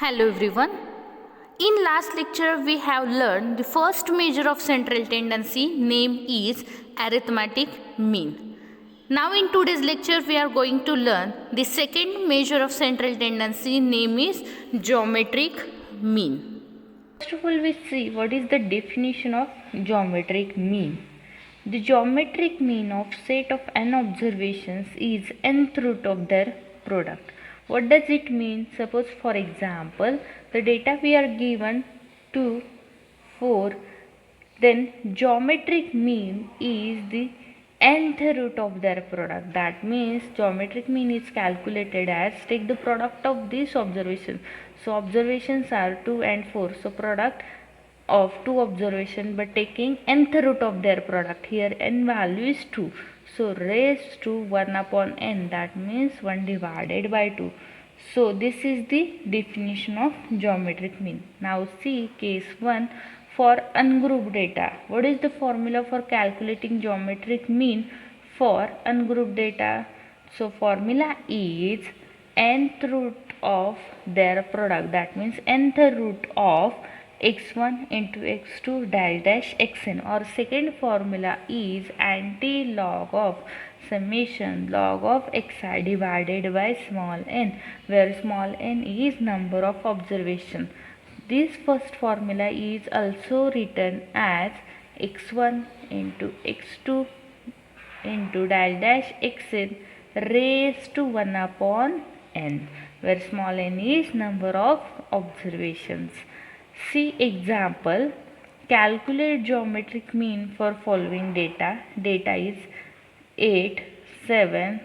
Hello everyone. In last lecture we have learned the first measure of central tendency, name is arithmetic mean. Now in today's lecture we are going to learn the second measure of central tendency, name is geometric mean. First of all we see what is the definition of geometric mean. The geometric mean of set of n observations is nth root of their product. What does it mean? Suppose for example the data we are given 2, 4, then geometric mean is the nth root of their product. That means geometric mean is calculated as take the product of these observations. So observations are 2 and 4. So product of two observation but taking nth root of their product. Here n value is 2. So raised to 1 upon n, that means 1 divided by 2. So this is the definition of geometric mean. Now see case 1 for ungrouped data. What is the formula for calculating geometric mean for ungrouped data? So formula is nth root of their product. That means nth root of x1 into x2 dash dash xn, or second formula is anti-log of summation log of xi divided by small n, where small n is number of observation. This first formula is also written as x1 into x2 into dash dash xn raised to 1 upon n, where small n is number of observations. See example. Calculate geometric mean for following data. Data is 8, 7,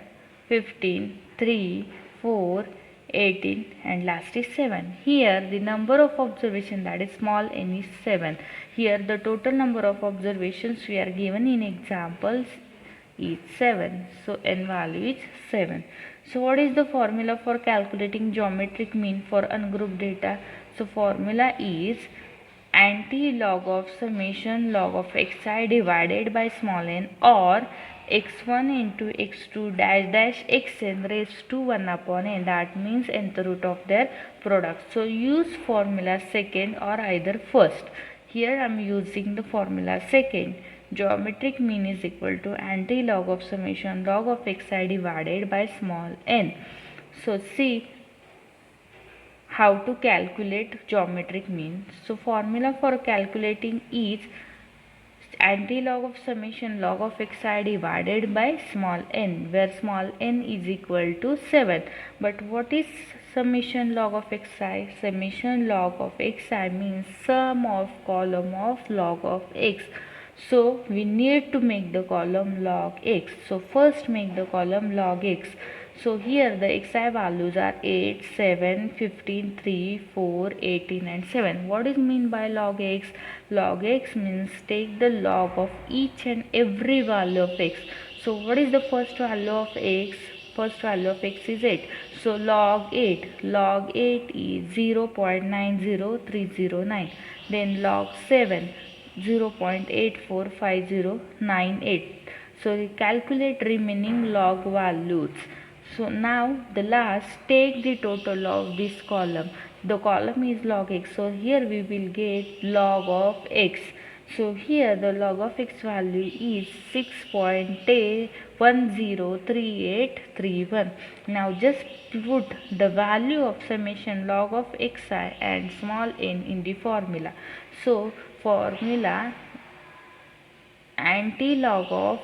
15, 3, 4, 18 and last is 7. Here the number of observation, that is small n, is 7. Here the total number of observations we are given in examples is 7. So n value is 7. So what is the formula for calculating geometric mean for ungrouped data? So formula is anti-log of summation log of xi divided by small n, or x1 into x2 dash dash xn raised to 1 upon n, that means nth root of their product. So use formula second or either first. Here I am using the formula second. Geometric mean is equal to anti-log of summation log of xi divided by small n. So see how to calculate geometric mean. So formula for calculating is anti-log of summation log of xi divided by small n, where small n is equal to 7. But what is summation log of xi? Summation log of xi means sum of column of log of x. So we need to make the column log x. So first make the column log x. So here the xi values are 8, 7, 15, 3, 4, 18 and 7. What is mean by log x? Log x means take the log of each and every value of x. So what is the first value of x? First value of x is 8. So log 8. Log 8 is 0.90309. Then log 7. 0.845098. So we calculate remaining log values. So now the last, take the total of this column. The column is log x. So here we will get log of x. So here the log of x value is 6.103831. Now just put the value of summation log of xi and small n in the formula. So formula anti-log of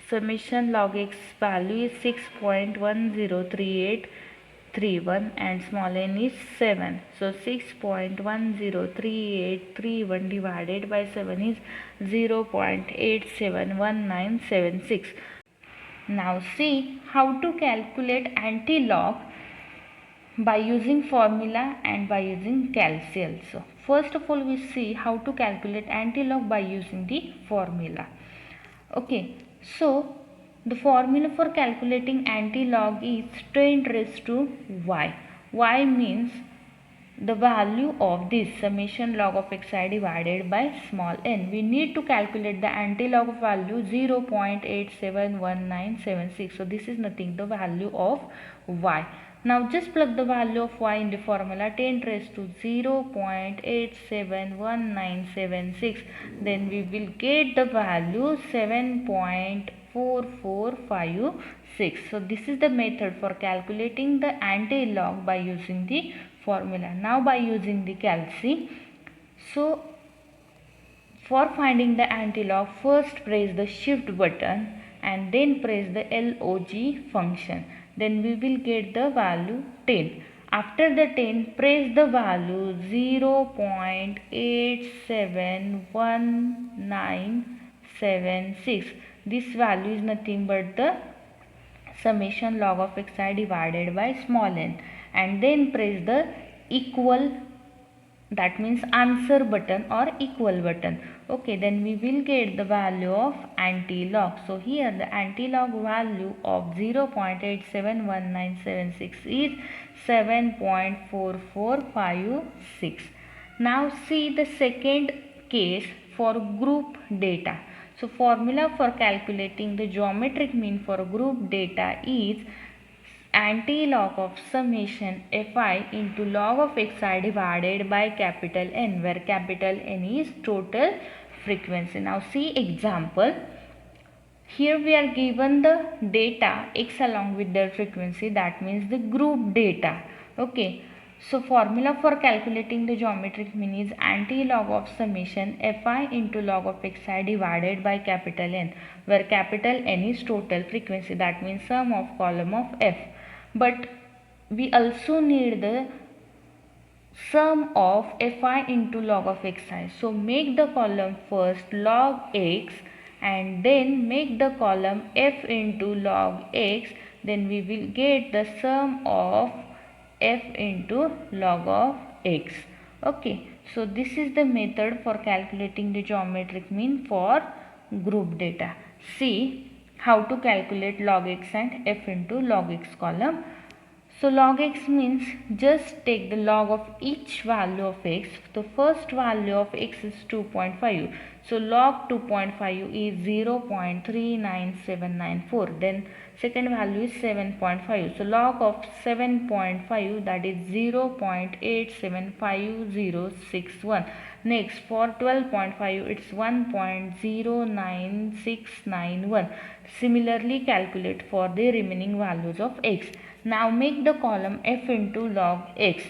summation log x value is 6.103831 and small n is 7. So 6.103831 divided by 7 is 0.871976. Now see how to calculate anti-log by using formula and by using calci also. First of all we see how to calculate anti-log by using the formula. Okay, so the formula for calculating anti-log is 10 raised to y. Y means the value of this summation log of xi divided by small n. We need to calculate the anti-log of value 0.871976. So this is nothing, the value of y. Now just plug the value of y in the formula, 10 raised to 0.871976. Then we will get the value 7.4456. So this is the method for calculating the anti-log by using the formula. Now by using the calci, so for finding the anti-log, first press the shift button and then press the log function. Then we will get the value 10. After the 10, press the value 0.871976. This value is nothing but the summation log of xi divided by small n, and then press the equal, that means answer button or equal button. Okay, then we will get the value of anti-log. So here the anti-log value of 0.871976 is 7.4456. Now see the second case for group data. So formula for calculating the geometric mean for group data is anti-log of summation fi into log of xi divided by capital N, where capital N is total frequency. Now see example. Here we are given the data x along with their frequency, that means the group data. Okay. So formula for calculating the geometric mean is anti-log of summation fi into log of xi divided by capital N, where capital N is total frequency, that means sum of column of f. But we also need the sum of fi into log of xi. So make the column first log x and then make the column f into log x. Then we will get the sum of f into log of x. Okay, so this is the method for calculating the geometric mean for group data. See how to calculate log x and f into log x column. So log x means just take the log of each value of x. The first value of x is 2.5. So log 2.5 is 0.39794. Then second value is 7.5. So log of 7.5, that is 0.875061. Next for 12.5 it's 1.09691. Similarly calculate for the remaining values of x. Now make the column f into log x.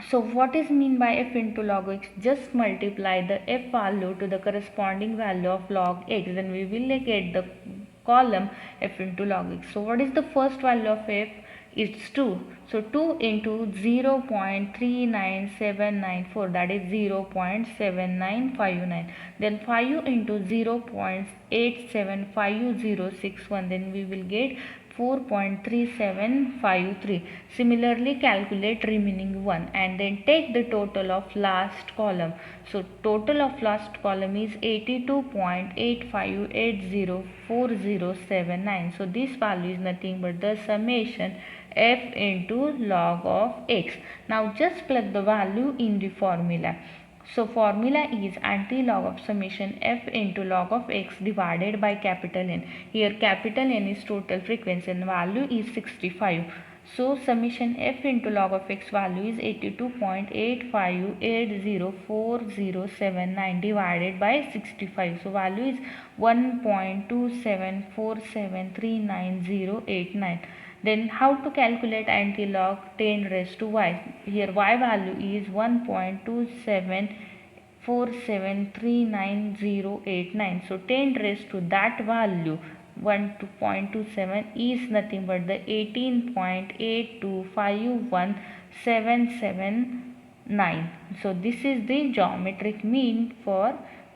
So what is mean by f into log x? Just multiply the f value to the corresponding value of log x, then we will get the column f into log x. So what is the first value of f? It's 2. So 2 into 0.39794, that is 0.7959. Then 5 into 0.875061, then we will get 4.3753. Similarly calculate remaining one and then take the total of last column. So total of last column is 82.85804079. So this value is nothing but the summation f into log of x. Now just plug the value in the formula. So formula is anti-log of summation f into log of x divided by capital N. Here capital N is total frequency and value is 65. So summation f into log of x value is 82.85804079 divided by 65. So value is 1.27473989. Then how to calculate anti-log 10 raised to y? Here y value is 1.27473989. So 10 raised to that value 1.27 is nothing but the 18.82517779. So this is the geometric mean for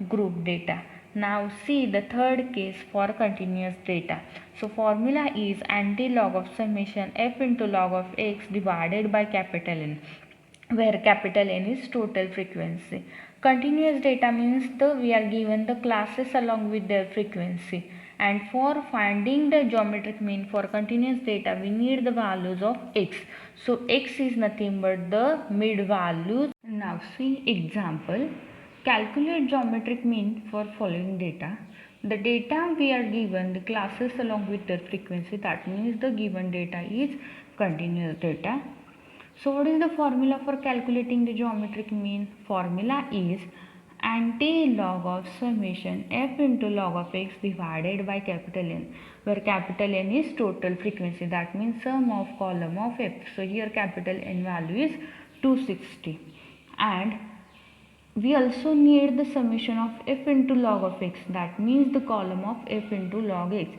group data. Now see the third case for continuous data. So formula is anti-log of summation f into log of x divided by capital N, where capital N is total frequency. Continuous data means we are given the classes along with their frequency, and for finding the geometric mean for continuous data we need the values of x. So x is nothing but the mid values. Now see example. Calculate geometric mean for following data. The data we are given the classes along with their frequency, that means the given data is continuous data. So what is the formula for calculating the geometric mean? Formula is anti-log of summation f into log of x divided by capital N, where capital N is total frequency, that means sum of column of f. So here capital N value is 260, and we also need the summation of f into log of x, that means the column of f into log x.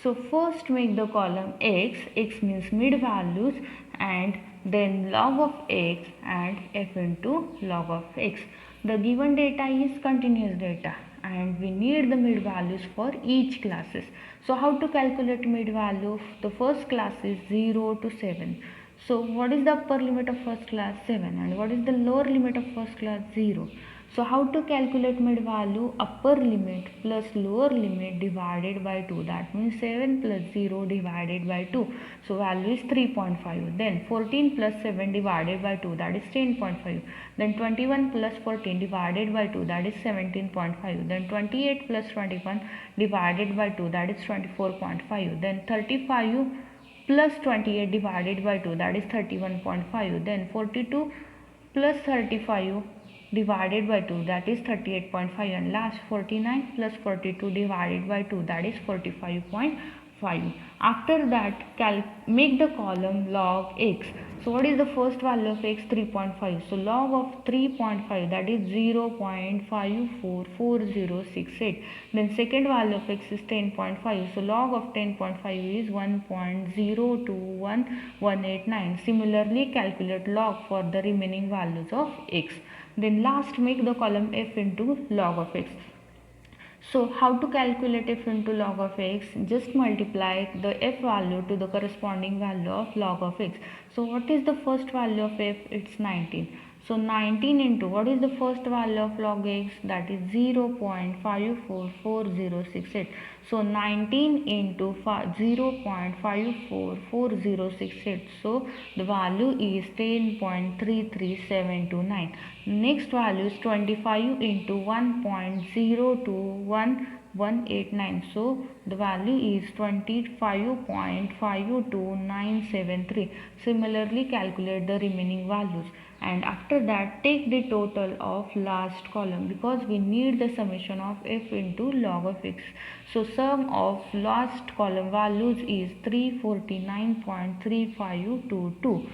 So first make the column x, x means mid values, and then log of x and f into log of x. The given data is continuous data and we need the mid values for each classes. So how to calculate mid value? The first class is 0 to 7. So what is the upper limit of first class? 7. And what is the lower limit of first class? 0. So how to calculate mid value? Upper limit plus lower limit divided by 2. That means 7 plus 0 divided by 2. So value is 3.5. Then 14 plus 7 divided by 2, that is 10.5. Then 21 plus 14 divided by 2, that is 17.5. Then 28 plus 21 divided by 2, that is 24.5. Then 35 plus 28 divided by 2, that is 31.5. Then 42 plus 35 divided by 2, that is 38.5. And last 49 plus 42 divided by 2, that is 45.5. After that make the column log x. So what is the first value of x? 3.5. So log of 3.5, that is 0.544068. Then second value of x is 10.5. So log of 10.5 is 1.021189. Similarly calculate log for the remaining values of x. Then last make the column f into log of x. So how to calculate f into log of x? Just multiply the f value to the corresponding value of log of x. So what is the first value of f? It's 19. So 19 into what is the first value of log x? That is 0.544068. So 19 into 0.544068. So the value is 10.33729. Next value is 25 into 1.021189. So the value is 25.522973. Similarly calculate the remaining values, and after that take the total of last column, because we need the summation of f into log of x. So sum of last column values is 349.3522.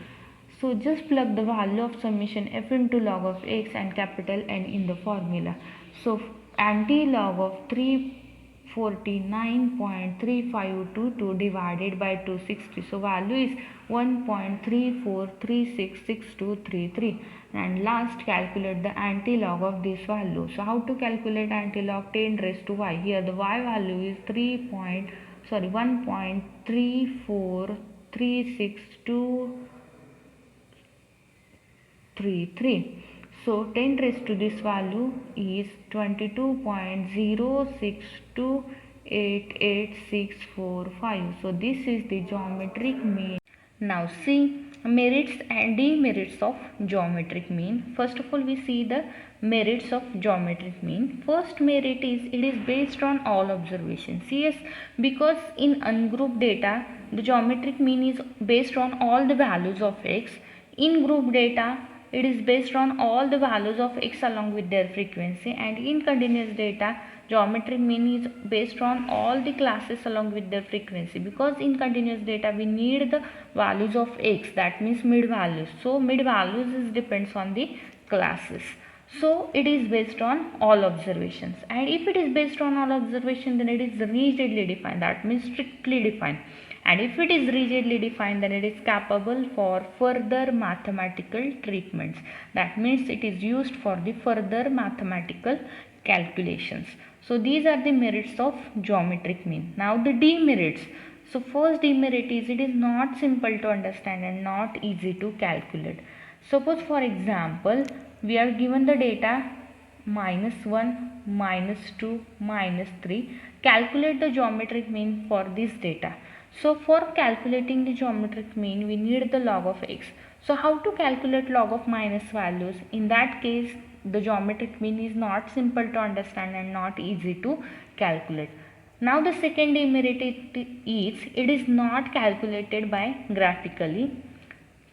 So just plug the value of summation f into log of x and capital N in the formula. So anti-log of 349.3522 divided by 260. So value is 1.34366233. And last calculate the anti-log of this value. So how to calculate anti-log? 10 raised to y. Here the y value is 1.3436233. So 10 raised to this value is 22.06288645. So this is the geometric mean. Now see merits and demerits of geometric mean. First of all we see the merits of geometric mean. First merit is it is based on all observations. Yes, because in ungrouped data the geometric mean is based on all the values of x. In group data it is based on all the values of x along with their frequency, and in continuous data geometric mean is based on all the classes along with their frequency, because in continuous data we need the values of x, that means mid values. So mid values is depends on the classes. So it is based on all observations, and if it is based on all observation then it is rigidly defined, that means strictly defined. And if it is rigidly defined then it is capable for further mathematical treatments, that means it is used for the further mathematical calculations. So these are the merits of geometric mean. Now the demerits. So first demerit is it is not simple to understand and not easy to calculate. Suppose for example we are given the data -1, -2, -3. Calculate the geometric mean for this data. So for calculating the geometric mean we need the log of x. So how to calculate log of minus values? In that case the geometric mean is not simple to understand and not easy to calculate. Now the second demerit is it is not calculated by graphically.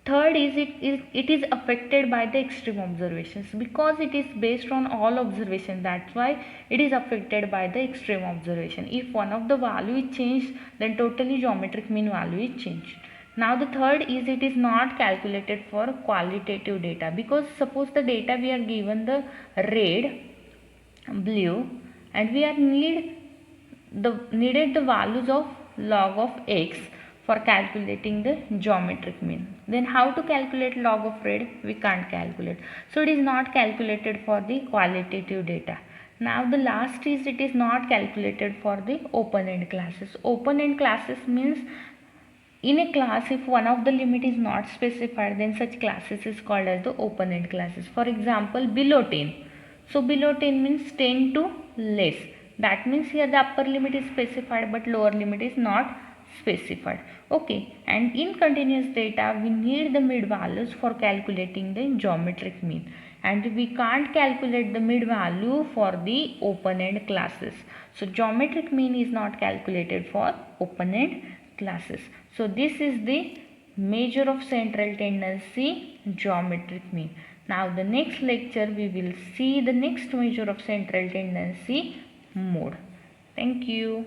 Third is it is affected by the extreme observations, because it is based on all observation, that's why it is affected by the extreme observation. If one of the value is changed, then totally geometric mean value is changed. Now the third is it is not calculated for qualitative data, because suppose the data we are given the red, blue, and we are needed the values of log of x for calculating the geometric mean. Then how to calculate log of red? We can't calculate. So it is not calculated for the qualitative data. Now the last is it is not calculated for the open-end classes. Open-end classes means in a class if one of the limit is not specified, then such classes is called as the open-end classes. For example, below 10. So below 10 means 10 to less. That means here the upper limit is specified but lower limit is not specified. Okay, and in continuous data we need the mid values for calculating the geometric mean, and we can't calculate the mid value for the open-end classes. So geometric mean is not calculated for open-end classes. So this is the measure of central tendency, geometric mean. Now the next lecture we will see the next measure of central tendency, mode. Thank you.